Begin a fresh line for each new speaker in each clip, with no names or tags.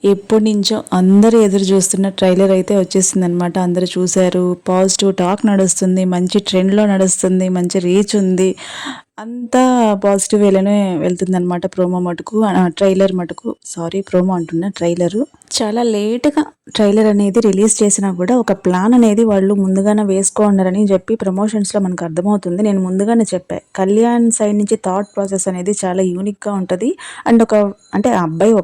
ఎప్పటి నుంచో అందరూ ఎదురు చూస్తున్న ట్రైలర్ అయితే వచ్చేసిందనమాట. అందరూ చూశారు. పాజిటివ్ టాక్ నడుస్తుంది. మంచి ట్రెండ్‌లో నడుస్తుంది. మంచి రీచ్ ఉంది. అంతా పాజిటివ్ వేలోనే వెళ్తుందనమాట ప్రోమో మటుకు. ట్రైలర్ మటుకు ప్రోమో అంటున్నా ట్రైలరు. చాలా లేట్‌గా ట్రైలర్ అనేది రిలీజ్ చేసినా కూడా ఒక ప్లాన్ అనేది వాళ్ళు ముందుగానే వేసుకోన్నారని చెప్పి ప్రమోషన్స్‌లో మనకు అర్థమవుతుంది. నేను ముందుగానే చెప్పా. కళ్యాణ్ సైడ్ నుంచి థాట్ ప్రాసెస్ అనేది చాలా యూనిక్‌గా ఉంటది. అండ్ అంటే ఆ అబ్బాయి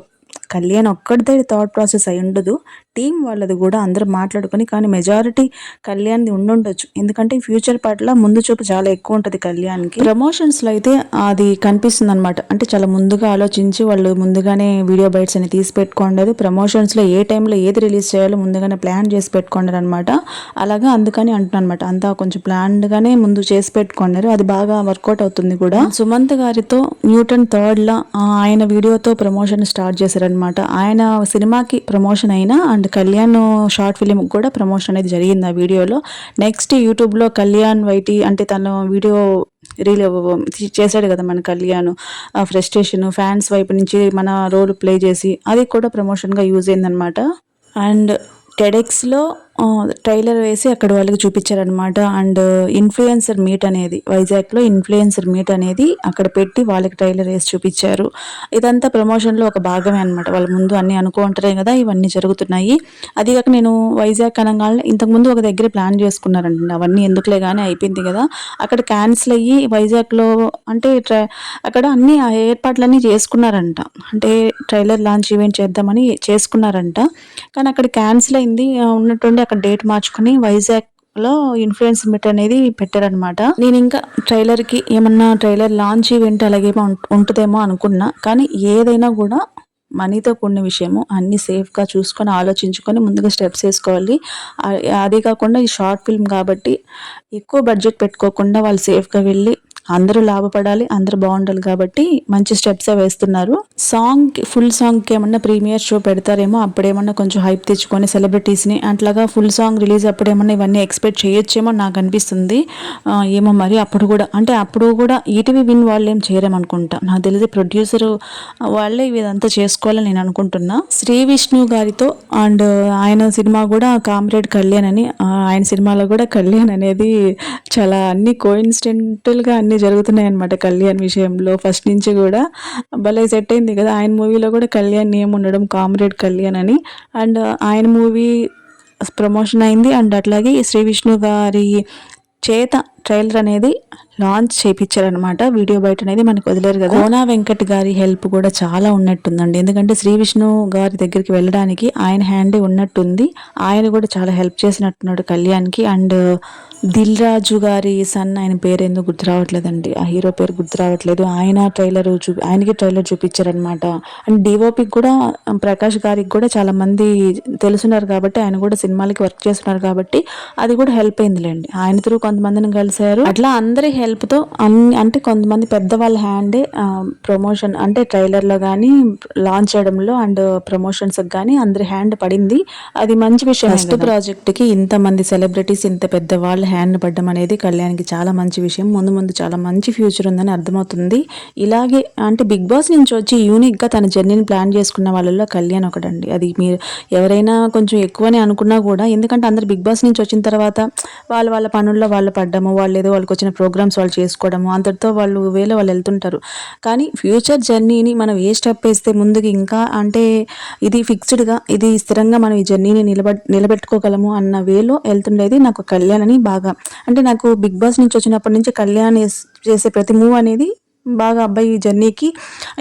కళ్యాణ్ ఒక్కడిదే థాట్ ప్రాసెస్ అయ్యుండదు. టీమ్ వాళ్ళది గూడా అందరూ మాట్లాడుకొని కానీ మెజారిటీ కళ్యాణ్‌ది ఉండుండొచ్చు. ఎందుకంటే ఫ్యూచర్ పట్ల ముందు చూపు చాలా ఎక్కువుంటది కళ్యాణ్‌కి. ప్రమోషన్స్‌లో అయితే అది కనిపిస్తుందనమాట. అంటే చాలా ముందుగా ఆలోచించి వాళ్ళు ముందుగానే వీడియో బైట్స్ అని తీసి పెట్టుకోండారు. ప్రమోషన్స్‌లో ఏ టైంలో ఏది రిలీజ్ చేయాలో ముందుగానే ప్లాన్ చేసి పెట్టుకున్నారనమాట. అలాగా అందుకని అంటున్నానమాట. అంతా కొంచెం ప్లాన్డ్‌గానే ముందు చేసి పెట్టుకున్నారు. అది బాగా వర్కౌట్ అవుతుంది కూడా. సుమంత్ గారితో న్యూటన్ థర్డ్‌లా ఆయన వీడియోతో ప్రమోషన్ స్టార్ట్ చేశారనమాట. ఆయన సినిమాకి ప్రమోషన్ అయినా అండ్ కళ్యాణ్ షార్ట్ ఫిలిం కూడా ప్రమోషన్ అనేది జరిగింది ఆ వీడియోలో. నెక్స్ట్ యూట్యూబ్లో కళ్యాణ్ వైటీ అంటే తను వీడియో రీల్ చేశాడు కదా మన కళ్యాణ్. ఫ్రస్ట్రేషన్ ఫ్యాన్స్ వైపు నుంచి మన రోల్ ప్లే చేసి అది కూడా ప్రమోషన్గా యూజ్ అయిందనమాట. అండ్ టెడెక్స్లో ట్రైలర్ వేసి అక్కడ వాళ్ళకి చూపించారనమాట. అండ్ ఇన్ఫ్లుయెన్సర్ మీట్ అనేది వైజాగ్లో ఇన్ఫ్లుయెన్సర్ మీట్ అనేది అక్కడ పెట్టి వాళ్ళకి ట్రైలర్ వేసి చూపించారు. ఇదంతా ప్రమోషన్లో ఒక భాగమే అనమాట. వాళ్ళ ముందు అన్నీ అనుకుంటారే కదా ఇవన్నీ జరుగుతున్నాయి. అది కాక నేను వైజాగ్ అనగానే ఇంతకుముందు ఒక దగ్గర ప్లాన్ చేసుకున్నారండి. అవన్నీ ఎందుకులే కానీ అయిపోయింది కదా. అక్కడ క్యాన్సిల్ అయ్యి వైజాగ్లో అంటే అక్కడ అన్ని ఏర్పాట్లన్నీ చేసుకున్నారంట. అంటే ట్రైలర్ లాంచ్ ఈవెంట్ చేద్దామని చేసుకున్నారంట. కానీ అక్కడ క్యాన్సిల్ అయింది. ఉన్నట్టుండి అక్కడ డేట్ మార్చుకుని వైజాగ్లో ఇన్ఫ్లుయెన్స్ మీట్ అనేది పెట్టారనమాట. నేను ఇంకా ట్రైలర్కి ఏమన్నా ట్రైలర్ లాంచ్ ఈవెంట్ అలాగేమో ఉంటుందేమో అనుకున్నా. కానీ ఏదైనా కూడా మనీతో కూడిన విషయము. అన్నీ సేఫ్గా చూసుకొని ఆలోచించుకొని ముందుగా స్టెప్స్ వేసుకోవాలి. అదే కాకుండా ఈ షార్ట్ ఫిల్మ్ కాబట్టి ఎక్కువ బడ్జెట్ పెట్టుకోకుండా వాళ్ళు సేఫ్గా వెళ్ళి అందరూ లాభపడాలి, అందరూ బాగుండాలి కాబట్టి మంచి స్టెప్సే వేస్తున్నారు. ఫుల్ సాంగ్కి ఏమన్నా ప్రీమియర్ షో పెడతారేమో, అప్పుడేమన్నా కొంచెం హైప్ తెచ్చుకొని సెలబ్రిటీస్ని అట్లాగా ఫుల్ సాంగ్ రిలీజ్ అప్పుడేమన్నా ఇవన్నీ ఎక్స్పెక్ట్ చేయొచ్చేమో నాకు అనిపిస్తుంది. ఏమో మరి అప్పుడు కూడా ఈటీవీ విన్ వాళ్ళు ఏం చేయరేమనుకుంటా. నాకు తెలిసి ప్రొడ్యూసర్ వాళ్ళే ఇదంతా చేసుకోవాలని నేను అనుకుంటున్నా. శ్రీ విష్ణు గారితో అండ్ ఆయన సినిమా కూడా కామ్రేడ్ కళ్యాణ్ అని, ఆయన సినిమాలో కూడా కళ్యాణ్ అనేది చాలా అన్ని కోఇన్సిడెంటల్గా అన్ని జరుగుతున్నాయి అనమాట. కళ్యాణ్ విషయంలో ఫస్ట్ నుంచి కూడా భలే సెట్ అయింది కదా. ఆయన మూవీలో కూడా కళ్యాణ్ నేమ్ ఉండడం కామ్రేడ్ కళ్యాణ్ అని. అండ్ ఆయన మూవీ ప్రమోషన్ అయింది. అండ్ అట్లాగే శ్రీ విష్ణు గారి చేత ట్రైలర్ అనేది లాంచ్ చేయించారనమాట. వీడియో బయట అనేది మనకు వదిలేరు కదా. కోనా వెంకట్ గారి హెల్ప్ కూడా చాలా ఉన్నట్టుందండి. ఎందుకంటే శ్రీ విష్ణు గారి దగ్గరికి వెళ్ళడానికి ఆయన హ్యాండే ఉన్నట్టుంది. ఆయన కూడా చాలా హెల్ప్ చేసినట్టున్నాడు కళ్యాణ్కి. అండ్ దిల్ రాజు గారి సన్, ఆయన పేరు ఎందుకు గుర్తు రావట్లేదండి, ఆ హీరో పేరు గుర్తు రావట్లేదు. ఆయనకి ట్రైలర్ చూపించారనమాట. అండ్ డిఓపికి కూడా ప్రకాష్ గారికి కూడా చాలా మంది తెలుసున్నారు కాబట్టి ఆయన కూడా సినిమాలకి వర్క్ చేస్తున్నారు కాబట్టి అది కూడా హెల్ప్ అయిందిలేండి. ఆయన త్రూ కొంతమందిని కలిశారు. అట్లా అందరి హెల్ప్తో అంటే కొంతమంది పెద్దవాళ్ళ హ్యాండే ప్రమోషన్ అంటే ట్రైలర్లో కానీ లాంచ్ చేయడంలో అండ్ ప్రమోషన్స్ కానీ అందరి హ్యాండ్ పడింది. అది మంచి విషయం. ఫస్ట్ ప్రాజెక్ట్కి ఇంతమంది సెలబ్రిటీస్ ఇంత పెద్ద వాళ్ళ హ్యాండ్ పడ్డం అనేది కళ్యాణ్కి చాలా మంచి విషయం. ముందు చాలా మంచి ఫ్యూచర్ ఉందని అర్థమవుతుంది. ఇలాగే అంటే బిగ్ బాస్ నుంచి వచ్చి యూనిక్గా తన జర్నీని ప్లాన్ చేసుకున్న వాళ్ళలో కళ్యాణ్ ఒకటండి. అది మీరు ఎవరైనా కొంచెం ఎక్కువనే అనుకున్నా కూడా, ఎందుకంటే అందరు బిగ్ బాస్ నుంచి వచ్చిన తర్వాత వాళ్ళ పనుల్లో వాళ్ళు పడ్డము, వాళ్ళకి వచ్చిన ప్రోగ్రామ్స్ వాళ్ళు చేసుకోవడము, అందరితో వాళ్ళు వెళ్తుంటారు. కానీ ఫ్యూచర్ జర్నీని మనం ఏ స్టెప్ వేస్తే ముందుకు ఇంకా అంటే ఇది ఫిక్స్డ్గా ఇది స్థిరంగా మనం ఈ జర్నీని నిలబెట్టుకోగలము అన్న వేలో వెళ్తుండేది నాకు కళ్యాణ్ అని బాగా. అంటే నాకు బిగ్ బాస్ నుంచి వచ్చినప్పటి నుంచి కళ్యాణ్ చేసే ప్రతి మూవ్ అనేది బాగా అబ్బాయి జర్నీకి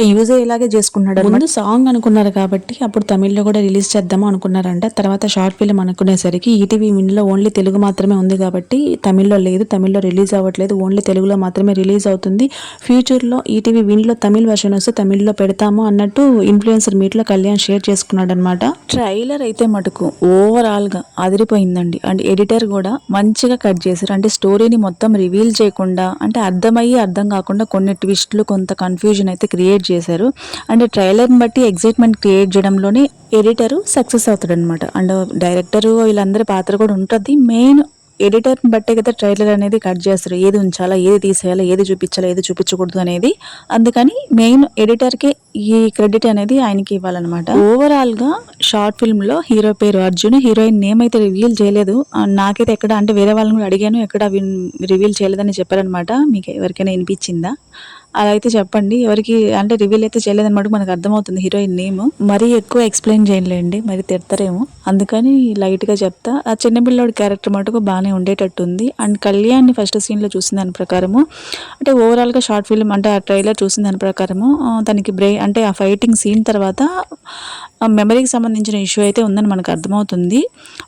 యూజ్ అయ్యేలాగే చేసుకున్నాడు. ముందు సాంగ్ అనుకున్నారు కాబట్టి అప్పుడు తమిళ్లో కూడా రిలీజ్ చేద్దాము అనుకున్నారంట. తర్వాత షార్ట్ ఫిల్మ్ అనుకునేసరికి ఈటీవీ విన్లో ఓన్లీ తెలుగు మాత్రమే ఉంది కాబట్టి తమిళ్లో లేదు, తమిళ్లో రిలీజ్ అవ్వట్లేదు, ఓన్లీ తెలుగులో మాత్రమే రిలీజ్ అవుతుంది. ఫ్యూచర్లో ఈటీవీ విన్లో తమిళ్ వర్షన్ వస్తే తమిళ్లో పెడతాము అన్నట్టు ఇన్ఫ్లుయెన్సర్ మీట్లో కళ్యాణ్ షేర్ చేసుకున్నాడు అనమాట. ట్రైలర్ అయితే మటుకు ఓవరాల్గా అదిరిపోయిందండి. అండ్ ఎడిటర్ కూడా మంచిగా కట్ చేశారు. అంటే స్టోరీని మొత్తం రివీల్ చేయకుండా, అంటే అర్థం కాకుండా కొన్ని ట్విస్ట్లు కొంత కన్ఫ్యూజన్ అయితే క్రియేట్ చేశారు. అండ్ ట్రైలర్ని బట్టి ఎగ్జైట్మెంట్ క్రియేట్ చేయడంలోనే ఎడిటరు సక్సెస్ అవుతాడు అనమాట. అండ్ డైరెక్టరు వీళ్ళందరి పాత్ర కూడా ఉంటుంది. మెయిన్ ఎడిటర్ని బట్టే కదా ట్రైలర్ అనేది కట్ చేస్తారు, ఏది ఉంచాలా, ఏది తీసేయాలా, ఏది చూపించాలా, ఏది చూపించకూడదు అనేది. అందుకని మెయిన్ ఎడిటర్కే ఈ క్రెడిట్ అనేది ఆయనకి ఇవ్వాలన్నమాట. ఓవరాల్గా షార్ట్ ఫిల్మ్లో హీరో పేరు అర్జున్, హీరోయిన్ నేమ్ అయితే రివీల్ చేయలేదు. నాకైతే ఎక్కడ అంటే వేరే వాళ్ళని కూడా అడిగాను, ఎక్కడ రివీల్ చేయలేదని చెప్పారనమాట. మీకు ఎవరికైనా వినిపించిందా? అలా అయితే చెప్పండి. ఎవరికి అంటే రివీల్ అయితే చేయలేదన్నమాట, మనకు అర్థమవుతుంది హీరోయిన్ నేమ్. మరీ ఎక్కువ ఎక్స్ప్లెయిన్ చేయలేండి, మరి తిడతారేమో, అందుకని లైట్గా చెప్తా. ఆ చిన్నపిల్లోడి క్యారెక్టర్ మటుకు బాగానే ఉండేటట్టు ఉంది. అండ్ కళ్యాణ్ని ఫస్ట్ సీన్లో చూసిన దాని ప్రకారము, అంటే ఓవరాల్గా షార్ట్ ఫిల్మ్ అంటే ఆ ట్రైలర్ చూసిన దాని ప్రకారము తనకి అంటే ఆ ఫైటింగ్ సీన్ తర్వాత మెమరీకి సంబంధించిన ఇష్యూ అయితే ఉందని మనకు అర్థమవుతుంది.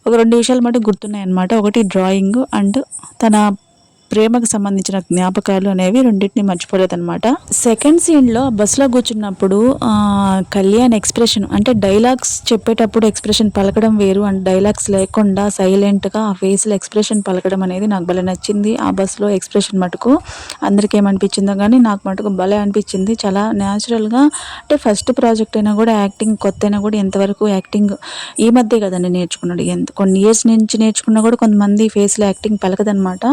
ఒక 2 విషయాలు మటుకు గుర్తున్నాయి అన్నమాట. ఒకటి డ్రాయింగ్ అండ్ తన ప్రేమకు సంబంధించిన జ్ఞాపకాలు అనేవి రెండింటిని మర్చిపోలేదన్నమాట. సెకండ్ సీన్లో బస్సులో కూర్చున్నప్పుడు కళ్యాణ్ ఎక్స్ప్రెషన్ అంటే డైలాగ్స్ చెప్పేటప్పుడు ఎక్స్ప్రెషన్ పలకడం వేరు, అండ్ డైలాగ్స్ లేకుండా సైలెంట్గా ఆ ఫేస్లో ఎక్స్ప్రెషన్ పలకడం అనేది నాకు భలే నచ్చింది. ఆ బస్సులో ఎక్స్ప్రెషన్ మటుకు అందరికీ ఏమనిపించిందో కానీ నాకు మటుకు భలే అనిపించింది. చాలా న్యాచురల్గా, అంటే ఫస్ట్ ప్రాజెక్ట్ అయినా కూడా యాక్టింగ్ కొత్త అయినా కూడా ఎంతవరకు యాక్టింగ్ ఈ మధ్య కదండి నేర్చుకున్నాడు, కొన్ని ఇయర్స్ నుంచి నేర్చుకున్నా కూడా కొంతమంది ఫేస్లో యాక్టింగ్ పలకదనమాట.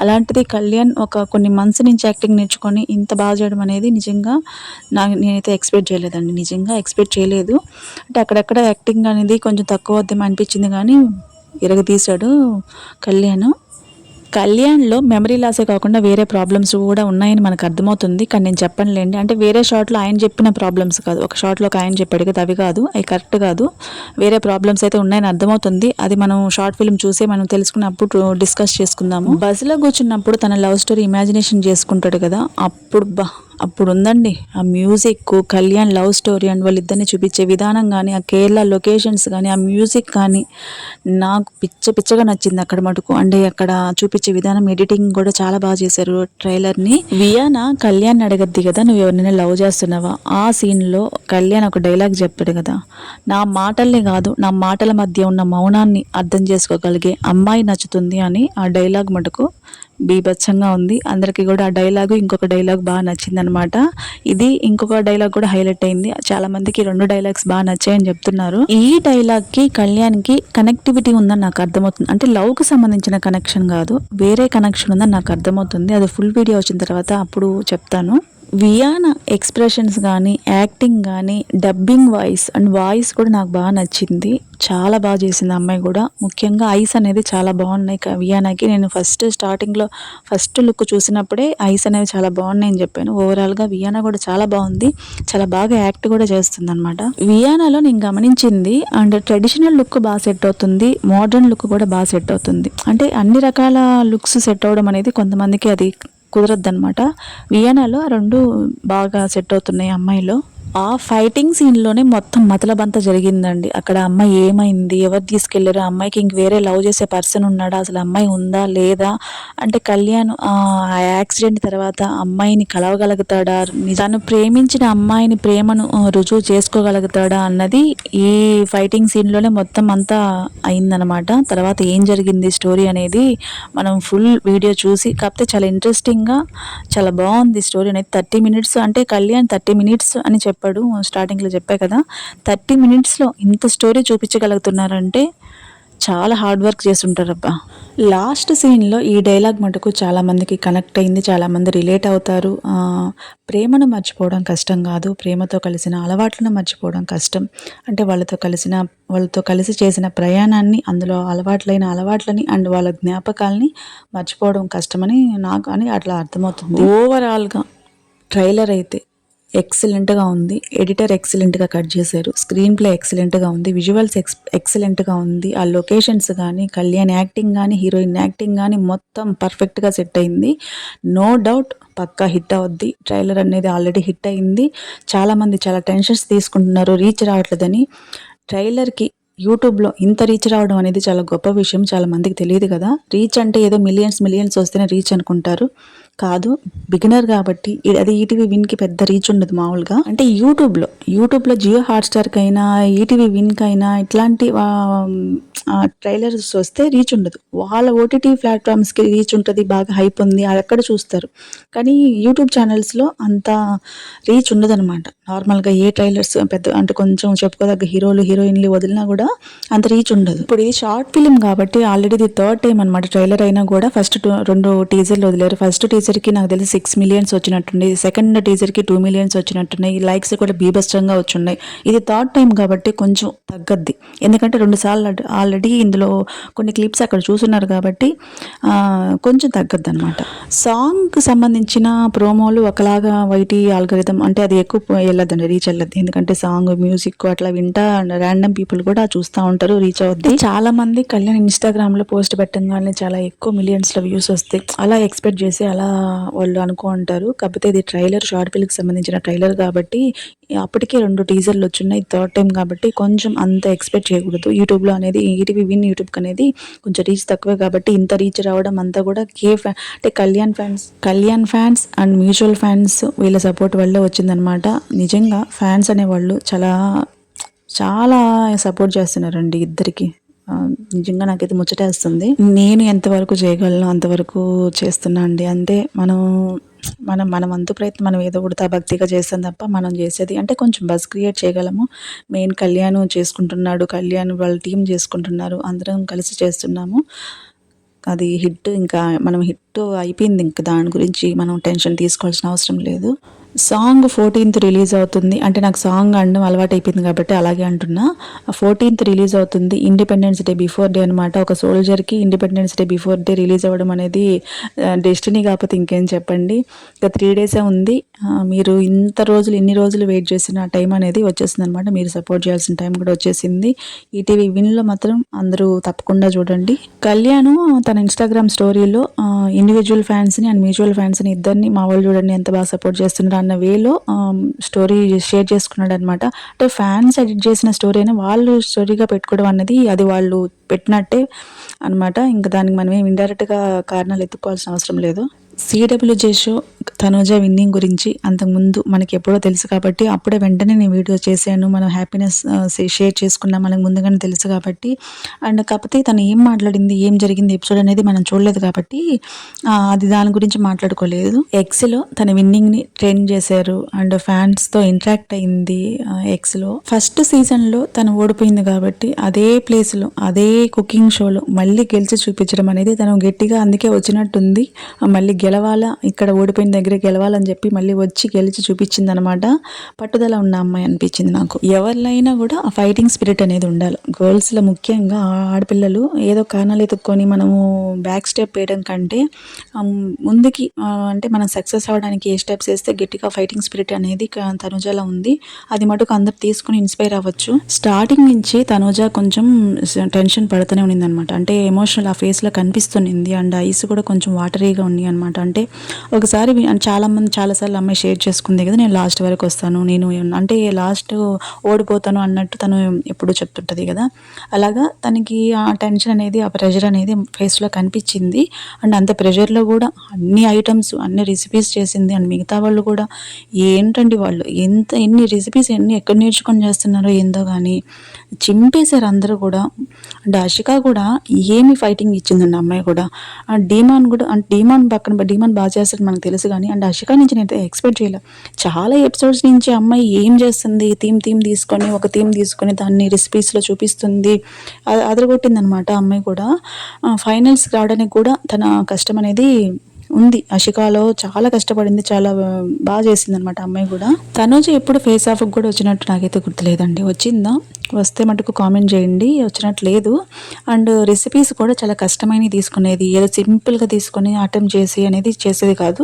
అలాంటిది కళ్యాణ్ కొన్ని మంత్స్ నుంచి యాక్టింగ్ నేర్చుకొని ఇంత బాగా చేయడం అనేది నిజంగా నేనైతే ఎక్స్పెక్ట్ చేయలేదండి, నిజంగా ఎక్స్పెక్ట్ చేయలేదు. అంటే అక్కడక్కడ యాక్టింగ్ అనేది కొంచెం తక్కువ వద్దేమో అనిపించింది కానీ ఇరగదీశాడు కళ్యాణ్. కళ్యాణ్లో మెమరీ లాసే కాకుండా వేరే ప్రాబ్లమ్స్ కూడా ఉన్నాయని మనకు అర్థమవుతుంది. కానీ నేను చెప్పనులేండి, అంటే వేరే షాట్లో ఆయన చెప్పిన ప్రాబ్లమ్స్ కాదు, ఒక షాట్లో ఒక ఆయన చెప్పాడు కదా, అవి కాదు, అవి కరెక్ట్ కాదు. వేరే ప్రాబ్లమ్స్ అయితే ఉన్నాయని అర్థమవుతుంది. అది మనం షార్ట్ ఫిల్మ్ చూసే మనం తెలుసుకున్నప్పుడు డిస్కస్ చేసుకుందాము. బస్సులో కూర్చున్నప్పుడు తన లవ్ స్టోరీ ఇమాజినేషన్ చేసుకుంటాడు కదా, అప్పుడు ఉందండి ఆ music, Kalyan love story and వాళ్ళిద్దరిని చూపించే విధానం కానీ, ఆ కేరళ లొకేషన్స్ కానీ, ఆ మ్యూజిక్ కానీ నాకు పిచ్చగా నచ్చింది అక్కడ మటుకు. అంటే అక్కడ చూపించే విధానం, ఎడిటింగ్ కూడా చాలా బాగా చేశారు ట్రైలర్ని. వియానా కళ్యాణ్ అడగద్ది కదా, నువ్వు ఎవరినైనా లవ్ చేస్తున్నావా? ఆ సీన్లో కళ్యాణ్ ఒక డైలాగ్ చెప్తాడు కదా, నా మాటల్ని కాదు నా మాటల మధ్య ఉన్న మౌనాన్ని అర్థం చేసుకోగలిగే అమ్మాయి నచ్చుతుంది అని. ఆ డైలాగ్ మటుకు బీభత్సంగా ఉంది. అందరికీ కూడా ఆ డైలాగు ఇంకొక డైలాగ్ బాగా నచ్చిందనమాట. ఇది ఇంకొక డైలాగ్ కూడా హైలైట్ అయింది. చాలా మందికి 2 డైలాగ్స్ బాగా నచ్చాయని చెప్తున్నారు. ఈ డైలాగ్కి కళ్యాణ్కి కనెక్టివిటీ ఉందని నాకు అర్థమవుతుంది. అంటే లవ్కి సంబంధించిన కనెక్షన్ కాదు, వేరే కనెక్షన్ ఉందని నాకు అర్థమవుతుంది. అది ఫుల్ వీడియో వచ్చిన తర్వాత అప్పుడు చెప్తాను. వియానా ఎక్స్ప్రెషన్స్ కానీ, యాక్టింగ్ కానీ, డబ్బింగ్ వాయిస్ కూడా నాకు బాగా నచ్చింది. చాలా బాగా చేసింది అమ్మాయి కూడా. ముఖ్యంగా ఐస్ అనేది చాలా బాగున్నాయి వియానాకి. నేను స్టార్టింగ్లో ఫస్ట్ లుక్ చూసినప్పుడే ఐస్ అనేవి చాలా బాగున్నాయి అని చెప్పాను. ఓవరాల్గా వియానా కూడా చాలా బాగుంది, చాలా బాగా యాక్ట్ కూడా చేస్తుంది అనమాట. వియానాలో నేను గమనించింది, అండ్ ట్రెడిషనల్ లుక్ బాగా సెట్ అవుతుంది, మోడర్న్ లుక్ కూడా బాగా సెట్ అవుతుంది. అంటే అన్ని రకాల లుక్స్ సెట్ అవ్వడం అనేది కొంతమందికి అది కుదరద్దనమాట. వియానాలో 2 బాగా సెట్ అవుతున్నాయి అమ్మాయిలో. ఆ ఫైటింగ్ సీన్లోనే మొత్తం మతలబంతా జరిగిందండి. అక్కడ అమ్మాయి ఏమైంది, ఎవరు తీసుకెళ్లారు, ఆ అమ్మాయికి ఇంక వేరే లవ్ చేసే పర్సన్ ఉన్నాడా, అసలు అమ్మాయి ఉందా లేదా, అంటే కళ్యాణ్ ఆ యాక్సిడెంట్ తర్వాత అమ్మాయిని కలవగలుగుతాడా, తను ప్రేమించిన అమ్మాయిని ప్రేమను రుజువు చేసుకోగలుగుతాడా అన్నది ఈ ఫైటింగ్ సీన్లోనే మొత్తం అంతా అయిందనమాట. తర్వాత ఏం జరిగింది స్టోరీ అనేది మనం ఫుల్ వీడియో చూసి, కాకపోతే చాలా ఇంట్రెస్టింగ్గా చాలా బాగుంది స్టోరీ అనేది. 30 మినిట్స్ అంటే కళ్యాణ్ 30 మినిట్స్ అని చెప్పాడు స్టార్టింగ్లో, చెప్పా కదా. 30 మినిట్స్లో ఇంత స్టోరీ చూపించగలుగుతున్నారంటే చాలా హార్డ్ వర్క్ చేస్తుంటారబ్బా. లాస్ట్ సీన్లో ఈ డైలాగ్ మటుకు చాలామందికి కనెక్ట్ అయింది, చాలామంది రిలేట్ అవుతారు. ప్రేమను మర్చిపోవడం కష్టం కాదు, ప్రేమతో కలిసిన అలవాట్లను మర్చిపోవడం కష్టం. అంటే వాళ్ళతో కలిసి చేసిన ప్రయాణాన్ని, అందులో అలవాట్లని అండ్ వాళ్ళ జ్ఞాపకాలని మర్చిపోవడం కష్టమని నాకు అని అట్లా అర్థమవుతుంది. ఓవరాల్గా ట్రైలర్ అయితే ఎక్సలెంట్గా ఉంది. ఎడిటర్ ఎక్సలెంట్గా కట్ చేశారు. స్క్రీన్ ప్లే ఎక్సలెంట్గా ఉంది. విజువల్స్ ఎక్సలెంట్గా ఉంది. ఆ లొకేషన్స్ కానీ, కళ్యాణ్ యాక్టింగ్ కానీ, హీరోయిన్ యాక్టింగ్ కానీ మొత్తం పర్ఫెక్ట్గా సెట్ అయింది. నో డౌట్ పక్కా హిట్ అవుద్ది. ట్రైలర్ అనేది ఆల్రెడీ హిట్ అయింది. చాలామంది చాలా టెన్షన్స్ తీసుకుంటున్నారు రీచ్ రావట్లేదని. ట్రైలర్కి యూట్యూబ్లో ఇంత రీచ్ రావడం అనేది చాలా గొప్ప విషయం, చాలా మందికి తెలియదు కదా. రీచ్ అంటే ఏదో మిలియన్స్ వస్తేనే రీచ్ అనుకుంటారు, కాదు, బిగినర్ కాబట్టి అది ఈటీవీ విన్కి పెద్ద రీచ్ ఉండదు మామూలుగా. అంటే యూట్యూబ్లో జియో హాట్స్టార్కి అయినా ఈటీవీ విన్కి అయినా ఇట్లాంటి ట్రైలర్స్ వస్తే రీచ్ ఉండదు. వాళ్ళ ఓటీటీ ప్లాట్ఫామ్స్కి రీచ్ ఉంటుంది, బాగా హైప్ ఉంది, అది అక్కడ చూస్తారు. కానీ యూట్యూబ్ ఛానల్స్లో అంత రీచ్ ఉండదన్నమాట. నార్మల్గా ఏ ట్రైలర్స్ పెద్ద అంటే కొంచెం చెప్పుకోదగ్గ హీరోలు హీరోయిన్లు వదిలినా కూడా అంత రీచ్ ఉండదు. ఇప్పుడు ఇది షార్ట్ ఫిలిం కాబట్టి ఆల్రెడీ ఇది థర్డ్ టైం అనమాట. ట్రైలర్ అయినా కూడా ఫస్ట్ 2 టీజర్లు వదిలేరు. ఫస్ట్ టీజర్కి నాకు తెలిసి 6 మిలియన్స్ వచ్చినట్టుంది, సెకండ్ టీజర్కి 2 మిలియన్స్ వచ్చినట్టున్నాయి, లైక్స్ కూడా బీభత్సంగా వచ్చున్నాయి. ఇది థర్డ్ టైం కాబట్టి కొంచెం తగ్గద్ది, ఎందుకంటే 2 సార్లు ఆల్రెడీ ఇందులో కొన్ని క్లిప్స్ అక్కడ చూస్తున్నారు కాబట్టి కొంచెం తగ్గద్ది అనమాట. సాంగ్కి సంబంధించిన ప్రోమోలు ఒకలాగా వైటీ ఆల్గరిథం అంటే అది ఎక్కువ వెళ్ళద్దండి, రీచ్ వెళ్ళద్దు. ఎందుకంటే సాంగ్ మ్యూజిక్ అట్లా వింటా ర్యాండమ్ పీపుల్ కూడా చూస్తూ ఉంటారు, రీచ్ అవుద్ది. చాలా మంది కళ్యాణ్ ఇన్స్టాగ్రామ్లో పోస్ట్ పెట్టగానే చాలా ఎక్కువ మిలియన్స్లో వ్యూస్ వస్తాయి అలా ఎక్స్పెక్ట్ చేసి అలా వాళ్ళు అనుకో ఉంటారు. కాకపోతే ఇది ట్రైలర్, షార్ట్ ఫిల్మ్కి సంబంధించిన ట్రైలర్ కాబట్టి అప్పటికే 2 టీజర్లు వచ్చున్నాయి, థర్డ్ టైం కాబట్టి కొంచెం అంత ఎక్స్పెక్ట్ చేయకూడదు. యూట్యూబ్లో అనేది ఈటీవీ విన్ యూట్యూబ్కి అనేది కొంచెం రీచ్ తక్కువే కాబట్టి ఇంత రీచ్ రావడం అంతా కూడా అంటే Kalyan fans and mutual fans వీళ్ళ సపోర్ట్ వల్లే వచ్చిందనమాట. నిజంగా ఫ్యాన్స్ అనేవాళ్ళు చాలా సపోర్ట్ చేస్తున్నారండి ఇద్దరికి. నిజంగా నాకైతే ముచ్చటేస్తుంది. నేను ఎంతవరకు చేయగలను అంతవరకు చేస్తున్నా అండి. అంటే మనం వంతు ప్రయత్నం మనం ఏదో ఒకటి భక్తిగా చేస్తాం తప్ప మనం చేసేది అంటే కొంచెం బజ్ క్రియేట్ చేయగలము. మెయిన్ కళ్యాణ్ చేసుకుంటున్నాడు, కళ్యాణ్ వాళ్ళ టీం చేసుకుంటున్నారు, అందరం కలిసి చేస్తున్నాము. అది హిట్, ఇంకా మనం హిట్ అయిపోయింది, ఇంకా దాని గురించి మనం టెన్షన్ తీసుకోవాల్సిన అవసరం లేదు. సాంగ్ 14th రిలీజ్ అవుతుంది అంటే నాకు సాంగ్ అనడం అలవాటు అయిపోయింది కాబట్టి అలాగే అంటున్నా. 14th రిలీజ్ అవుతుంది, ఇండిపెండెన్స్ డే బిఫోర్ డే అనమాట. ఒక సోల్జర్కి independence day before day release అవ్వడం అనేది డెస్టినీ కాకపోతే ఇంకేం చెప్పండి. ఇక 3 డేసే ఉంది. మీరు ఇన్ని రోజులు వెయిట్ చేసిన టైం అనేది వచ్చేసింది అనమాట. మీరు సపోర్ట్ చేయాల్సిన టైం కూడా వచ్చేసింది. ఈటీవీ విన్లో మాత్రం అందరూ తప్పకుండా చూడండి. కళ్యాణ్ తన ఇన్స్టాగ్రామ్ స్టోరీలో ఇండివిజువల్ ఫ్యాన్స్ని అండ్ మ్యూచువల్ ఫ్యాన్స్ని ఇద్దరిని మా వాళ్ళు చూడండి ఎంత బాగా సపోర్ట్ చేస్తున్నారు అన్న వేలో స్టోరీ షేర్ చేసుకున్నాడు అనమాట. అంటే ఫ్యాన్స్ ఎడిట్ చేసిన స్టోరీ అయినా వాళ్ళు స్టోరీగా పెట్టుకోవడం అన్నది అది వాళ్ళు పెట్టినట్టే అనమాట. ఇంకా దానికి మనం ఏం ఇండైరెక్ట్గా కారణాలు ఎత్తుకోవాల్సిన అవసరం లేదు. CWJ షో తనూజ విన్నింగ్ గురించి అంతకుముందు మనకి ఎప్పుడో తెలుసు కాబట్టి అప్పుడే వెంటనే నేను వీడియో చేశాను. మనం హ్యాపీనెస్ షేర్ చేసుకున్నాం, మనకు ముందుగానే తెలుసు కాబట్టి. అండ్ కాకపోతే తను ఏం మాట్లాడింది, ఏం జరిగింది ఎపిసోడ్ అనేది మనం చూడలేదు కాబట్టి అది దాని గురించి మాట్లాడుకోలేదు. ఎక్స్లో తన విన్నింగ్ని ట్రైన్ చేశారు అండ్ ఫ్యాన్స్తో ఇంటరాక్ట్ అయింది. ఎక్స్లో ఫస్ట్ సీజన్లో తను ఓడిపోయింది కాబట్టి అదే ప్లేస్లో అదే కుకింగ్ షోలో మళ్ళీ గెలిచి చూపించడం అనేది తను గట్టిగా అందుకే వచ్చినట్టుంది. మళ్ళీ గెలవాలా, ఇక్కడ ఓడిపోయిన దగ్గర గెలవాలని చెప్పి మళ్ళీ వచ్చి గెలిచి చూపించింది అనమాట. పట్టుదల ఉన్న అమ్మాయి అనిపించింది నాకు. ఎవరినైనా కూడా ఆ ఫైటింగ్ స్పిరిట్ అనేది ఉండాలి. గర్ల్స్లో ముఖ్యంగా ఆడపిల్లలు ఏదో కారణాలు ఎత్తుక్కొని మనము బ్యాక్ స్టెప్ వేయడం కంటే ముందుకి అంటే మనం సక్సెస్ అవ్వడానికి ఏ స్టెప్స్ వేస్తే గట్టిగా ఫైటింగ్ స్పిరిట్ అనేది తనుజలో ఉంది. అది మటుకు అందరు తీసుకుని ఇన్స్పైర్ అవ్వచ్చు. స్టార్టింగ్ నుంచి తనుజ కొంచెం టెన్షన్ పడుతూనే ఉన్నింది అనమాట. అంటే ఎమోషనల్ ఆ ఫేస్లో కనిపిస్తుంది అండ్ ఐస్ కూడా కొంచెం వాటరీగా ఉన్నాయి అనమాట. అంటే ఒకసారి చాలాసార్లు అమ్మాయి షేర్ చేసుకుంది కదా, నేను లాస్ట్ వరకు వస్తాను, నేను అంటే లాస్ట్ ఓడిపోతాను అన్నట్టు తను ఎప్పుడు చెప్తుంటుంది కదా. అలాగా తనకి ఆ టెన్షన్ అనేది ఆ ప్రెషర్ అనేది ఫేస్లో కనిపించింది. అండ్ అంత ప్రెషర్లో కూడా అన్ని ఐటమ్స్ అన్ని రెసిపీస్ చేసింది. అండ్ మిగతా వాళ్ళు కూడా ఏంటండి వాళ్ళు ఎన్ని రెసిపీస్ ఎక్కడ నేర్చుకొని చేస్తున్నారో ఏందో కానీ చింపేశారు అందరూ కూడా. అండ్ అషిక కూడా ఏమి ఫైటింగ్ ఇచ్చిందండి అమ్మాయి కూడా. డీమాన్ పక్కన డీమాన్ బాగా చేస్తాడు మనకు తెలుసు కానీ అండ్ అషిక నుంచి నేను ఎక్స్పెక్ట్ చేయలేదు. చాలా ఎపిసోడ్స్ నుంచి అమ్మాయి ఏం చేస్తుంది, ఒక థీమ్ తీసుకొని దాన్ని రెసిపీస్లో చూపిస్తుంది, అదరగొట్టింది అనమాట. అమ్మాయి కూడా ఫైనల్స్కి రావడానికి కూడా తన కష్టం అనేది ఉంది. అషికాలో చాలా కష్టపడింది, చాలా బాగా చేసింది అనమాట అమ్మాయి కూడా. తనూజ ఎప్పుడు ఫేస్ ఆఫ్కి కూడా వచ్చినట్టు నాకైతే గుర్తులేదండి. వచ్చిందా, వస్తే మటుకు కామెంట్ చేయండి. వచ్చినట్టు లేదు. అండ్ రెసిపీస్ కూడా చాలా కష్టమైనవి తీసుకునేది, ఏదో సింపుల్గా తీసుకొని అటెంప్ట్ చేసి అనేది చేసేది కాదు.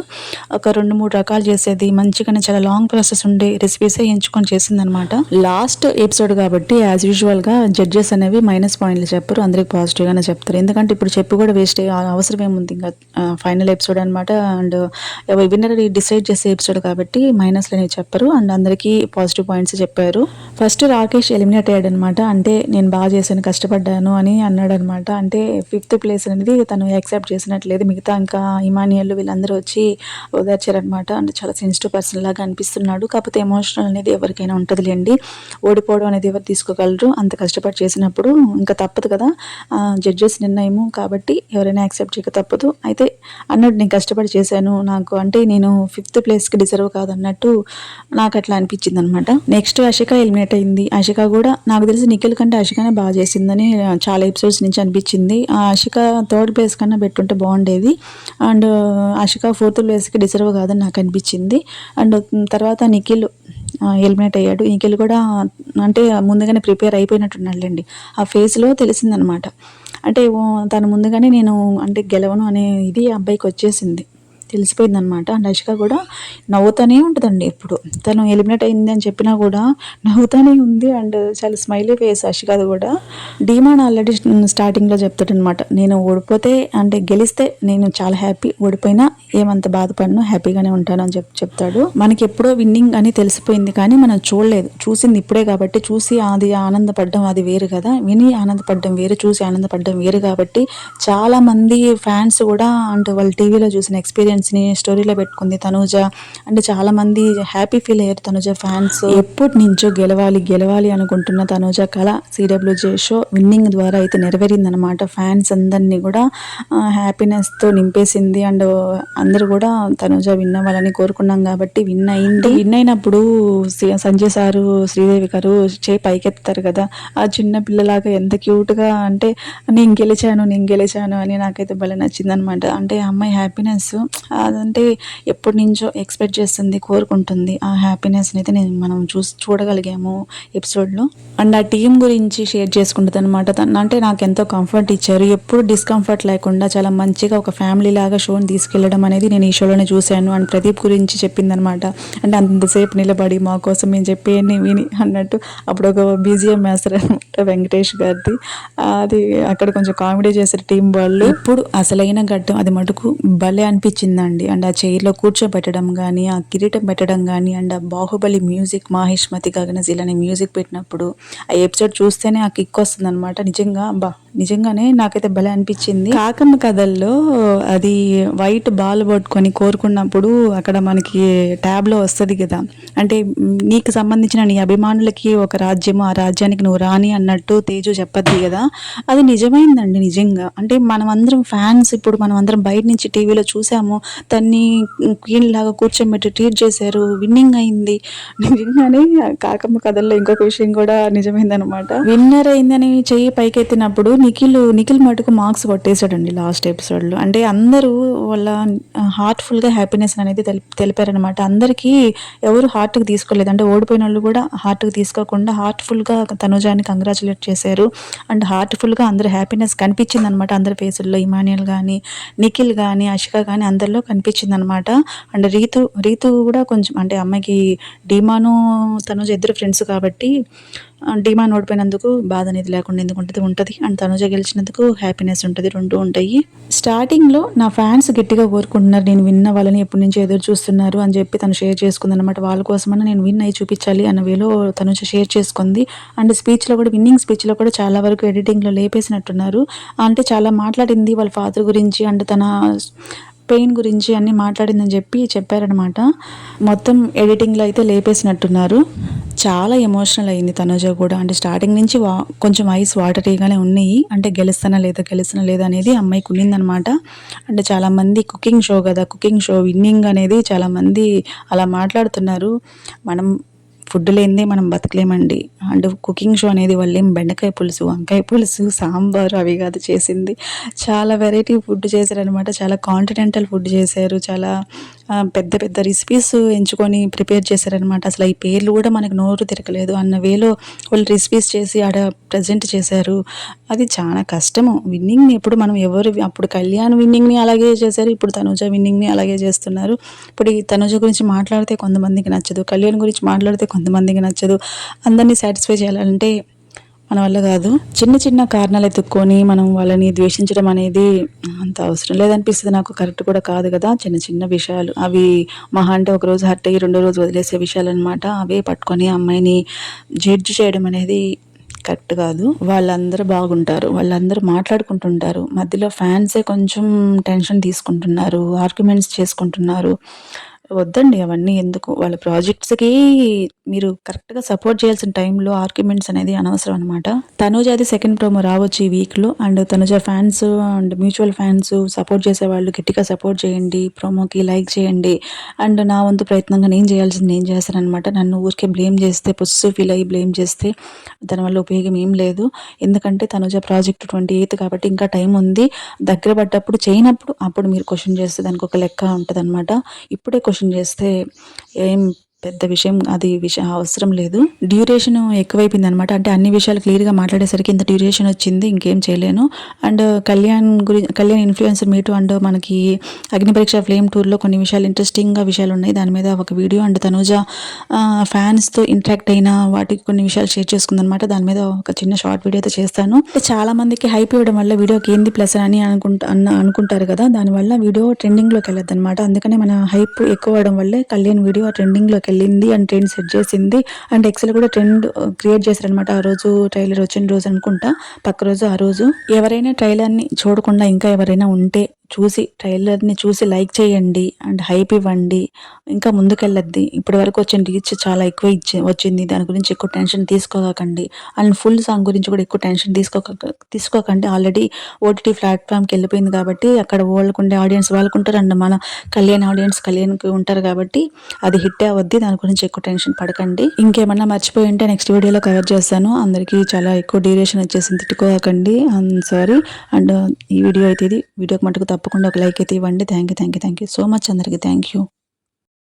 ఒక 2-3 రకాలు చేసేది, మంచిగానే చాలా లాంగ్ ప్రాసెస్ ఉండే రెసిపీసే ఎంచుకొని చేసింది అనమాట. లాస్ట్ ఎపిసోడ్ కాబట్టి యాజ్ యూజువల్గా జడ్జెస్ అనేవి మైనస్ పాయింట్లు చెప్పరు, అందరికి పాజిటివ్గానే చెప్తారు. ఎందుకంటే ఇప్పుడు చెప్పి కూడా వేస్ట్ అవసరం ఏముంది, ఇంకా ఫైనల్ ఎపిసోడ్ అనమాట. అండ్ విన్నర్ డిసైడ్ చేసే ఎపిసోడ్ కాబట్టి మైనస్లు అనేవి చెప్పరు అండ్ అందరికీ పాజిటివ్ పాయింట్స్ చెప్పారు. ఫస్ట్ రాకేష్ ఎలిమినేట్ అయ్యాడు అనమాట. అంటే నేను బాగా చేశాను, కష్టపడ్డాను అని అన్నాడు అనమాట. అంటే 5th ప్లేస్ అనేది తను యాక్సెప్ట్ చేసినట్లేదు. మిగతా ఇంకా ఇమానియల్ వీళ్ళందరూ వచ్చి ఓదార్చారనమాట. అంటే చాలా సెన్సిటివ్ పర్సన్ లాగా అనిపిస్తున్నాడు. కాకపోతే ఎమోషనల్ అనేది ఎవరికైనా ఉంటుందిలేండి. ఓడిపోవడం అనేది ఎవరు తీసుకోగలరు. అంత కష్టపడి చేసినప్పుడు ఇంకా తప్పదు కదా, జడ్జెస్ నిర్ణయము కాబట్టి ఎవరైనా యాక్సెప్ట్ చేయక తప్పదు. అయితే అన్నట్టు నేను కష్టపడి చేశాను, నాకు అంటే నేను 5th ప్లేస్కి డిజర్వ్ కాదన్నట్టు నాకు అట్లా అనిపించింది అనమాట. నెక్స్ట్ అషిక ఎలిమినేట్ అయింది. అషిక కూడా నాకు తెలిసి నిఖిల్ కంటే అషికనే బాగా చేసిందని చాలా ఎపిసోడ్స్ నుంచి అనిపించింది. ఆ అషిక 3rd ప్లేస్ కన్నా పెట్టుంటే బాగుండేది. అండ్ అషిక 4th ప్లేస్కి డిజర్వ్ కాదని నాకు అనిపించింది. అండ్ తర్వాత నిఖిల్ ఎలిమినేట్ అయ్యాడు. నిఖిల్ కూడా అంటే ముందుగానే ప్రిపేర్ అయిపోయినట్టున్నాడులేండి. ఆ ఫేస్లో తెలిసిందనమాట. అంటే తను ముందుగానే నేను అంటే గెలవను అనే ఇది అబ్బాయికి వచ్చేసింది, తెలిసిపోయిందనమాట. అండ్ అషిక కూడా నవ్వుతూనే ఉంటుందండి ఎప్పుడు. తను ఎలిమినేట్ అయింది అని చెప్పినా కూడా నవ్వుతూనే ఉంది. అండ్ చాలా స్మైలీ ఫేస్ అషికది కూడా. డీమాన్ ఆల్రెడీ స్టార్టింగ్లో చెప్తాడనమాట, నేను ఓడిపోతే అంటే గెలిస్తే నేను చాలా హ్యాపీ, ఓడిపోయినా ఏమంత బాధపడను, హ్యాపీగానే ఉంటాను అని చెప్తాడు. మనకి ఎప్పుడో విన్నింగ్ అని తెలిసిపోయింది కానీ మనం చూడలేదు, చూసింది ఇప్పుడే కాబట్టి చూసి అది ఆనందపడడం అది వేరు కదా, విని ఆనందపడడం వేరు, చూసి ఆనందపడడం వేరు. కాబట్టి చాలామంది ఫ్యాన్స్ కూడా అంటే వాళ్ళు టీవీలో చూసిన ఎక్స్పీరియన్స్ని స్టోరీలో పెట్టుకుంది తనూజ. అంటే చాలామంది హ్యాపీ ఫీల్ అయ్యారు తనూజ ఫ్యాన్స్. ఎప్పటి నుంచో గెలవాలి గెలవాలి అనుకుంటున్న తనూజ కళ CWJ షో విన్నింగ్ ద్వారా అయితే నెరవేరిందనమాట. ఫ్యాన్స్ అందరినీ కూడా హ్యాపీనెస్తో నింపేసింది. అండ్ అందరూ కూడా తనూజ విన్ అవ్వాలని కోరుకున్నాం కాబట్టి విన్ అయింది. విన్ అయినప్పుడు సంజయ్ సారు శ్రీదేవి గారు చేయి పైకెత్తారు కదా, ఆ చిన్న పిల్లలాగా ఎంత క్యూట్గా అంటే నేను గెలిచాను అని నాకైతే భలే నచ్చింది అనమాట. అంటే ఆ అమ్మాయి హ్యాపీనెస్ అదంటే ఎప్పటి నుంచో ఎక్స్పెక్ట్ చేస్తుంది, కోరుకుంటుంది. ఆ హ్యాపీనెస్ని అయితే మనం చూడగలిగాము ఎపిసోడ్లో. అండ్ ఆ టీం గురించి షేర్ చేసుకుంటుంది అనమాట. అంటే నాకు ఎంతో కంఫర్ట్ ఇచ్చారు, ఎప్పుడు డిస్కంఫర్ట్ లేకుండా చాలా మంచిగా ఒక ఫ్యామిలీ లాగా షోని తీసుకెళ్లడం అనేది నేను ఈ షోలోనే చూశాను. అండ్ ప్రదీప్ గురించి చెప్పిందనమాట. అంటే అంతసేపు నిలబడి మా కోసం మేము చెప్పేయని విని అన్నట్టు అప్పుడు ఒక BGM వేస్తారు అనమాట వెంకటేష్ గారిది. అది అక్కడ కొంచెం కామెడీ చేశారు టీం వాళ్ళు. ఇప్పుడు అసలైన ఘట్టం అది మటుకు భలే అనిపించిందండి. అండ్ ఆ చైర్లో కూర్చోబెట్టడం కానీ, ఆ కిరీటం పెట్టడం కానీ, అండ్ ఆ బాహుబలి మ్యూజిక్ మాహిష్మతి గగనశీల అనే మ్యూజిక్ పెట్టినప్పుడు ఆ ఎపిసోడ్ చూస్తేనే ఆ కిక్ వస్తుంది అనమాట. నిజంగానే నాకైతే భలే అనిపించింది. కాకమ్మ కథల్లో అది వైట్ బాల్ పట్టుకొని కోరుకున్నప్పుడు అక్కడ మనకి ట్యాబ్లో వస్తుంది కదా, అంటే నీకు సంబంధించిన నీ అభిమానులకి ఒక రాజ్యము, ఆ రాజ్యానికి నువ్వు రాని అన్నట్టు తేజు చెప్పద్ది కదా, అది నిజమైందండి నిజంగా. అంటే మనమందరం ఫ్యాన్స్, ఇప్పుడు మనమందరం బయట నుంచి టీవీలో చూసాము, తన్ని క్వీన్ లాగా కూర్చోబెట్టి ట్రీట్ చేశారు, విన్నింగ్ అయింది. నిజంగానే కాకమ్మ కథల్లో ఇంకొక విషయం కూడా నిజమైందనమాట. విన్నర్ అయిందని చెయ్యి పైకెత్తినప్పుడు నిఖిల్ మటుకు మార్క్స్ కొట్టేశాడండి లాస్ట్ ఎపిసోడ్లో. అంటే అందరూ వాళ్ళ హార్ట్ఫుల్గా హ్యాపీనెస్ అనేది తెలిపారనమాట. అందరికీ ఎవరు హార్ట్కి తీసుకోలేదు, అంటే ఓడిపోయిన వాళ్ళు కూడా హార్ట్కి తీసుకోకుండా హార్ట్ఫుల్గా తనుజాని కంగ్రాచులేట్ చేశారు. అండ్ హార్ట్ఫుల్గా అందరు హ్యాపీనెస్ కనిపించింది అనమాట అందరి ఫేసుల్లో. ఇమానియల్ కానీ, నిఖిల్ కానీ, అషిక కానీ అందరిలో కనిపించింది అనమాట. అండ్ రీతు కూడా కొంచెం అంటే అమ్మాయికి డీమాను తనుజ ఇద్దరు ఫ్రెండ్స్ కాబట్టి డీమాన్ ఓడిపోయినందుకు బాధ అనేది లేకుండా ఎందుకు ఉంటుంది. అండ్ తనుజ గెలిచినందుకు హ్యాపీనెస్ ఉంటుంది, రెండు ఉంటాయి. స్టార్టింగ్లో నా ఫ్యాన్స్ గట్టిగా కోరుకుంటున్నారు నేను విన్ అవ్వాలని, ఎప్పటి నుంచి ఎదురు చూస్తున్నారు అని చెప్పి తను షేర్ చేసుకుంది అనమాట. వాళ్ళ కోసమన్నా నేను విన్ అయ్యి చూపించాలి అన్న వేలో తనుజ షేర్ చేసుకుంది. అండ్ స్పీచ్లో కూడా, విన్నింగ్ స్పీచ్లో కూడా చాలా వరకు ఎడిటింగ్లో లేపేసినట్టున్నారు. అంటే చాలా మాట్లాడింది వాళ్ళ ఫాదర్ గురించి అండ్ తన పెయిన్ గురించి అన్నీ మాట్లాడిందని చెప్పారనమాట. మొత్తం ఎడిటింగ్లో అయితే లేపేసినట్టున్నారు. చాలా ఎమోషనల్ అయింది తనుజ కూడా. అంటే స్టార్టింగ్ నుంచి కొంచెం ఐస్ వాటరీగానే ఉన్నాయి. అంటే గెలుస్తానా లేదా అనేది అమ్మాయికి ఉన్నిందనమాట. అంటే చాలామంది కుకింగ్ షో కదా, కుకింగ్ షో విన్నింగ్ అనేది చాలామంది అలా మాట్లాడుతున్నారు. మనం ఫుడ్ లేనిదే మనం బతకలేమండి. అండ్ కుకింగ్ షో అనేది వాళ్ళేం బెండకాయ పులుసు, వంకాయ పులుసు, సాంబారు అవి కాదు చేసింది, చాలా వెరైటీ ఫుడ్ చేశారనమాట. చాలా కాంటినెంటల్ ఫుడ్ చేశారు. చాలా పెద్ద పెద్ద రెసిపీస్ ఎంచుకొని ప్రిపేర్ చేశారనమాట. అసలు ఈ పేర్లు కూడా మనకు నోరు తిరగలేదు అన్న వేలో వాళ్ళు రెసిపీస్ చేసి ఆడ ప్రజెంట్ చేశారు. అది చాలా కష్టము. విన్నింగ్ని ఎప్పుడు మనం అప్పుడు కళ్యాణ్ విన్నింగ్ని అలాగే చేశారు, ఇప్పుడు తనుజ విన్నింగ్ని అలాగే చేస్తున్నారు. ఇప్పుడు ఈ తనుజ గురించి మాట్లాడితే కొంతమందికి నచ్చదు, కళ్యాణ్ గురించి మాట్లాడితే కొంతమందికి నచ్చదు. అందరినీ సాటిస్ఫై చేయాలంటే మన వల్ల కాదు. చిన్న చిన్న కారణాలు ఎతుక్కొని మనం వాళ్ళని ద్వేషించడం అనేది అంత అవసరం లేదనిపిస్తుంది నాకు. కరెక్ట్ కూడా కాదు కదా! చిన్న చిన్న విషయాలు అవి మహా అంటే ఒకరోజు హర్ట్ అయ్యి రెండో రోజు వదిలేసే విషయాలన్నమాట. అవే పట్టుకొని అమ్మాయిని జడ్జ్ చేయడం అనేది కరెక్ట్ కాదు. వాళ్ళందరూ బాగుంటారు. వాళ్ళందరూ మాట్లాడుకుంటుంటారు. మధ్యలో ఫ్యాన్సే కొంచెం టెన్షన్ తీసుకుంటున్నారు. ఆర్గ్యుమెంట్స్ చేసుకుంటున్నారు. వద్దండి అవన్నీ ఎందుకు. వాళ్ళ ప్రాజెక్ట్స్‌కి మీరు కరెక్ట్‌గా సపోర్ట్ చేయాల్సిన టైంలో ఆర్గ్యుమెంట్స్ అనేది అనవసరం అనమాట. తనూజది సెకండ్ ప్రోమో రావచ్చు ఈ వీక్‌లో. And Tanuja fans and mutual fans support చేసేవాళ్ళు గట్టిగా సపోర్ట్ చేయండి. ప్రోమోకి లైక్ చేయండి. అండ్ నా వంతు ప్రయత్నంగా నేను చేయాల్సింది నేను చేస్తాననమాట. నన్ను ఊరికే బ్లేమ్ చేస్తే పొస్సివ్ ఫీల్ అయ్యి బ్లేమ్ చేస్తే దానివల్ల ఉపయోగం ఏం లేదు. ఎందుకంటే తనూజ ప్రాజెక్ట్ 28 కాబట్టి ఇంకా టైం ఉంది. దగ్గర పడ్డప్పుడు చేయనప్పుడు అప్పుడు మీరు క్వెషన్ చేస్తే దానికి ఒక లెక్క ఉంటదనమాట. ఇప్పుడే క్వెషన్ చేస్తే ఏం పెద్ద విషయం అవసరం లేదు. డ్యూరేషన్ ఎక్కువైపోయిందనమాట. అంటే అన్ని విషయాలు క్లియర్‌గా మాట్లాడేసరికి ఇంత డ్యూరేషన్ వచ్చింది. ఇంకేం చేయలేను. And Kalyan influencer meet and మనకి అగ్నిపరీక్ష ఫ్లేమ్ టూర్‌లో కొన్ని విషయాలు ఇంట్రెస్టింగ్‌గా విషయాలున్నాయి. దాని మీద ఒక వీడియో అండ్ తనూజ ఫ్యాన్స్‌తో ఇంటరాక్ట్ అయిన వాటికి కొన్ని విషయాలు షేర్ చేసుకుందనమాట. దాని మీద ఒక చిన్న షార్ట్ వీడియో అయితే చేస్తాను. చాలా మందికి హైప్ ఇవ్వడం వల్ల వీడియోకి ఏంది ప్లస్ అని అనుకుంటారు కదా! దానివల్ల వీడియో ట్రెండింగ్‌లోకి వెళ్ళొద్దనమాట. అందుకనే మన హైప్ ఎక్కువ అవ్వడం వల్లే కళ్యాణ్ వీడియో ట్రెండింగ్‌లోకి వెళ్ళింది అండ్ ట్రెండ్ సెట్ చేసింది. అండ్ ఎక్స్‌లో కూడా ట్రెండ్ క్రియేట్ చేశారనమాట. ఆ రోజు ట్రైలర్ వచ్చిన రోజు అనుకుంటా. పక్క రోజు ఆ రోజు. ఎవరైనా ట్రైలర్‌ని చూడకుండా ఇంకా ఎవరైనా ఉంటే ట్రైలర్‌ని చూసి లైక్ చేయండి అండ్ హైప్ ఇవ్వండి. ఇంకా ముందుకెళ్ళొద్ది. ఇప్పటి వరకు వచ్చిన రీచ్ చాలా ఎక్కువ వచ్చింది. దాని గురించి ఎక్కువ టెన్షన్ తీసుకోకండి. అండ్ ఫుల్ సాంగ్ గురించి కూడా ఎక్కువ టెన్షన్ తీసుకోకండి. ఆల్రెడీ ఓటీటీ ప్లాట్‌ఫామ్‌కి వెళ్ళిపోయింది కాబట్టి అక్కడ వాళ్ళకుండే ఆడియన్స్ వాళ్ళకుంటారు. అండ్ మన కళ్యాణ్ ఆడియన్స్ కళ్యాణ్‌కి ఉంటారు కాబట్టి అది హిట్టే అవద్ది. దాని గురించి ఎక్కువ టెన్షన్ పడకండి. ఇంకేమన్నా మర్చిపోయి ఉంటే నెక్స్ట్ వీడియోలో కవర్ చేస్తాను. అందరికీ చాలా ఎక్కువ డ్యూరేషన్ వచ్చేసింది. తిట్టుకోకండి. సారీ. అండ్ ఈ వీడియో అయితే ఇది. వీడియోకి మటుకు తప్పకుండా ఒక లైక్ అయితే ఇవ్వండి. థ్యాంక్ యూ సో మచ్ అందరికీ. Thank you.